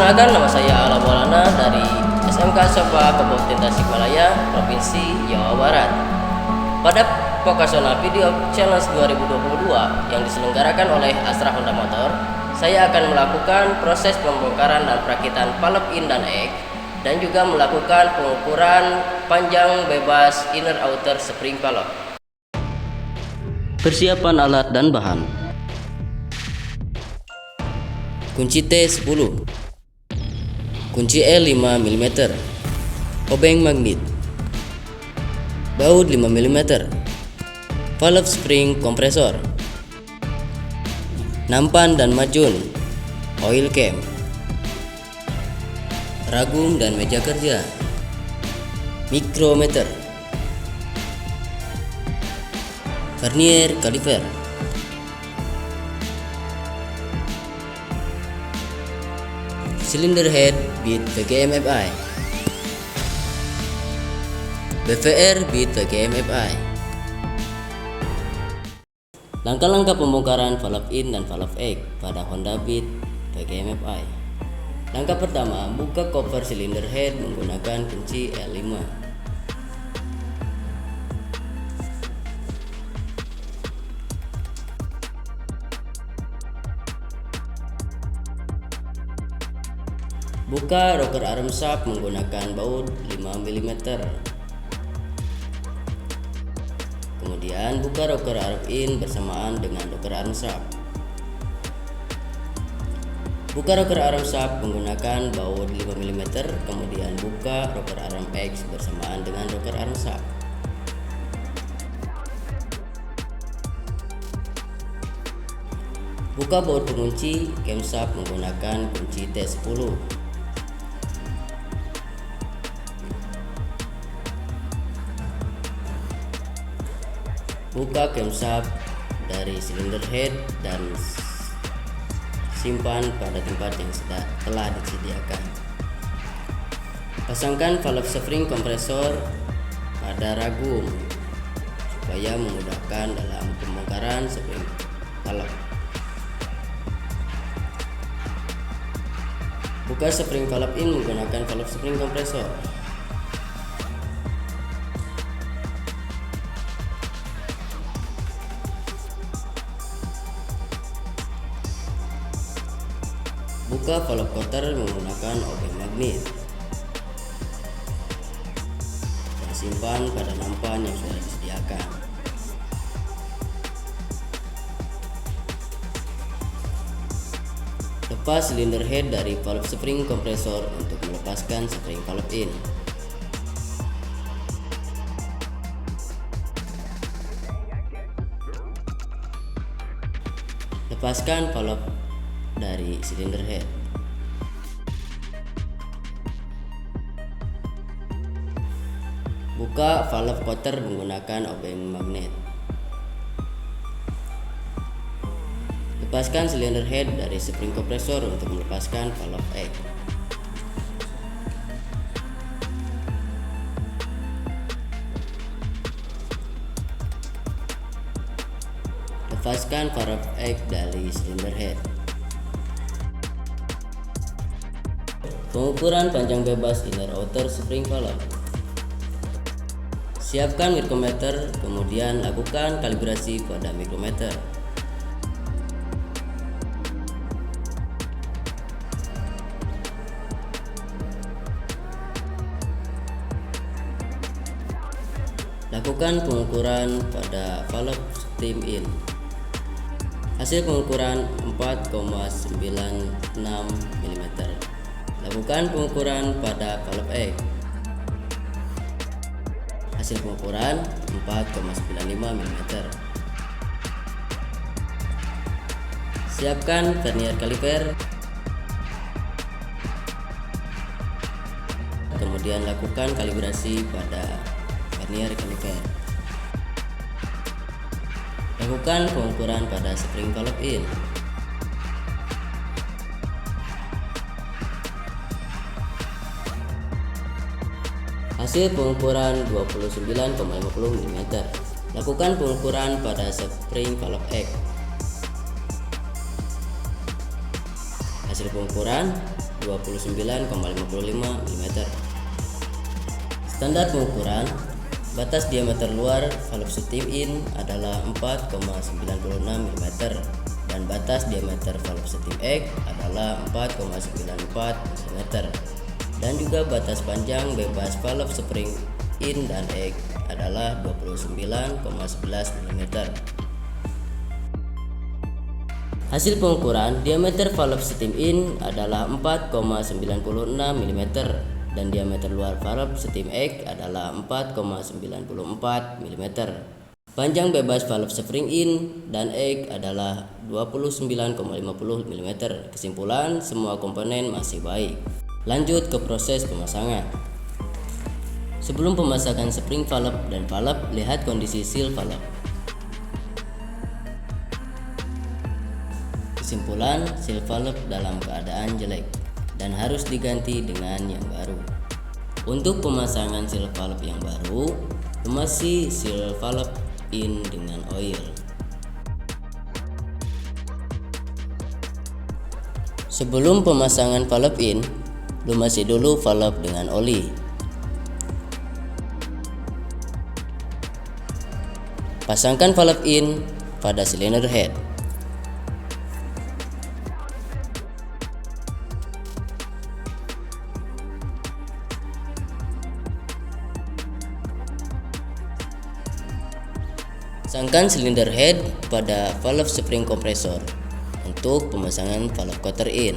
Perkenalkan, nama saya Ala Maulana dari SMK Sepa Kabupaten Tasikmalaya, Provinsi Jawa Barat. Pada Vocational Video Challenge 2022 yang diselenggarakan oleh Astra Honda Motor, saya akan melakukan proses pembongkaran dan perakitan valve in dan egg, dan juga melakukan pengukuran panjang bebas inner outer spring valve. Persiapan alat dan bahan: kunci T10, kunci L 5 mm, obeng magnet, baut 5 mm, valve spring kompresor, nampan dan macun, oil cam, ragum dan meja kerja, mikrometer, vernier kaliper, cylinder head bit VGMFI, BVR bit VGMFI. Langkah-langkah pembongkaran valve in dan valve egg pada Honda Beat VGMFI. Langkah pertama, buka cover cylinder head menggunakan kunci L5. Buka rocker arm shaft menggunakan baut 5 mm. Kemudian buka rocker arm in bersamaan dengan rocker arm shaft. Buka rocker arm shaft menggunakan baut 5 mm. Kemudian buka rocker arm X bersamaan dengan rocker arm shaft. Buka baut pengunci camshaft menggunakan kunci T10. Buka camshaft dari cylinder head dan simpan pada tempat yang telah disediakan. Pasangkan valve spring kompresor pada ragum supaya memudahkan dalam pembongkaran spring valve. Buka spring valve in menggunakan valve spring kompresor. Buka valve cotter menggunakan obeng magnet dan simpan pada nampan yang sudah disediakan. Lepas cylinder head dari valve spring kompresor untuk melepaskan spring valve in. Lepaskan valve dari cylinder head. Buka valve cotter menggunakan obeng magnet. Lepaskan cylinder head dari spring kompresor untuk melepaskan valve egg. Lepaskan valve egg dari cylinder head. Pengukuran panjang bebas inner outer spring valve. Siapkan mikrometer, kemudian lakukan kalibrasi pada mikrometer. Lakukan pengukuran pada valve steam in. Hasil pengukuran 4,96 mm. Lakukan pengukuran pada valve egg. Hasil pengukuran 4,95 mm. Siapkan vernier kaliper. Kemudian lakukan kalibrasi pada vernier kaliper. Lakukan pengukuran pada spring valve in. Hasil pengukuran 29,50 mm. Lakukan pengukuran pada spring valve egg. Hasil pengukuran 29,55 mm. Standar pengukuran batas diameter luar valve steam in adalah 4,96 mm dan batas diameter valve steam egg adalah 4,94 mm, dan juga batas panjang bebas valve spring in dan egg adalah 29,11 mm. Hasil pengukuran diameter valve steam in adalah 4,96 mm dan diameter luar valve steam egg adalah 4,94 mm. Panjang bebas valve spring in dan egg adalah 29,50 mm. Kesimpulan, semua komponen masih baik. Lanjut ke proses pemasangan. Sebelum pemasangan spring valve dan valve, lihat kondisi seal valve. Kesimpulan, seal valve dalam keadaan jelek dan harus diganti dengan yang baru. Untuk pemasangan seal valve yang baru, lumasi seal valve in dengan oil. Sebelum pemasangan valve in, lumasi dulu valve dengan oli. Pasangkan valve in pada silinder head. Pasangkan silinder head pada valve spring kompresor untuk pemasangan valve cotter in.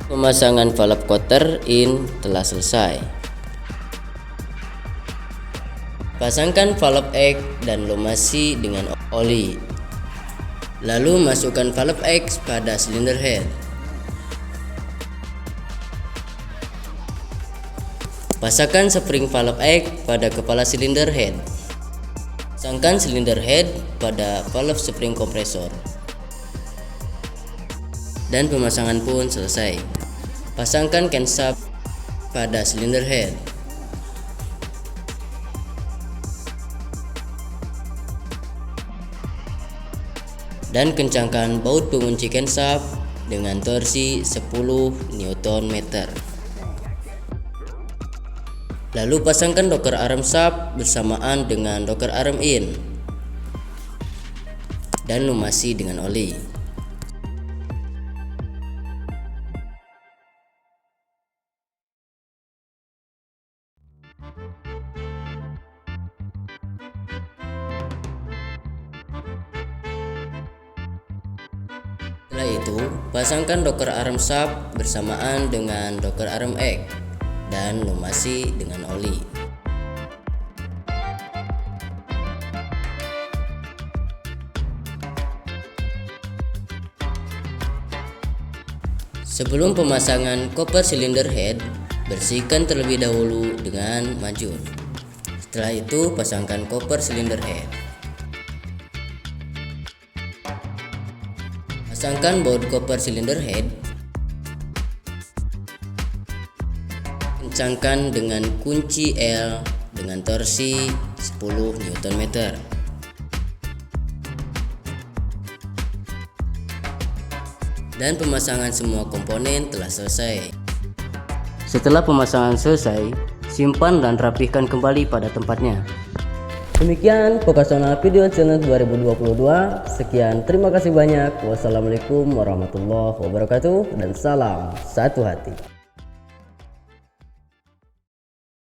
Pemasangan valve cotter in telah selesai. Pasangkan valve egg dan lumasi dengan oli. Lalu masukkan valve egg pada silinder head. Pasangkan spring valve egg pada kepala silinder head. Pasangkan silinder head pada valve spring kompresor. Dan pemasangan pun selesai. Pasangkan camshaft pada silinder head. Dan kencangkan baut pengunci camshaft dengan torsi 10 Nm. Lalu pasangkan rocker arm shaft bersamaan dengan rocker arm in dan lumasi dengan oli. Setelah itu, pasangkan rocker arm shaft bersamaan dengan rocker arm egg dan lumasi dengan oli. Sebelum pemasangan koper silinder head, bersihkan terlebih dahulu dengan majun. Setelah itu, pasangkan koper silinder head. Pasangkan baut koper silinder head. Kencangkan dengan kunci L dengan torsi 10 Nm. Dan pemasangan semua komponen telah selesai. Setelah pemasangan selesai, simpan dan rapihkan kembali pada tempatnya. Demikian vocational video challenge 2022. Sekian, terima kasih banyak. Wassalamualaikum warahmatullahi wabarakatuh dan salam satu hati.